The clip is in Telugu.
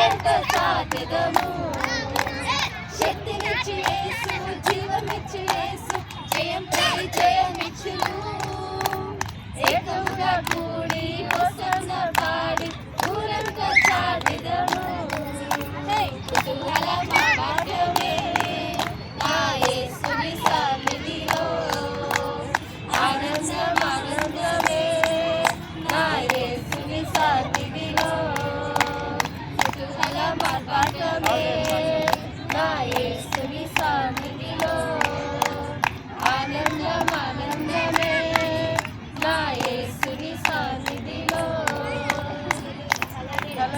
ఎంత సాధ్యము శక్తినిచ్చి యేసు జీవమిచ్చి యేసు జయంపై జయమిచ్చును ఏకముగా కూడి హోసన్న పాడి ఊరంతా చాటిదము కుతూహల మా భాగ్యమే నా యేసుని సన్నిధిలో ఆనందం ఆనందమే నా యేసుని సన్నిధిలో కుతూహల మా భాగ్యమే నా యేసుని సన్నిధిలో ఆనందం ఆనందమే నా యేసుని సన్నిధిలో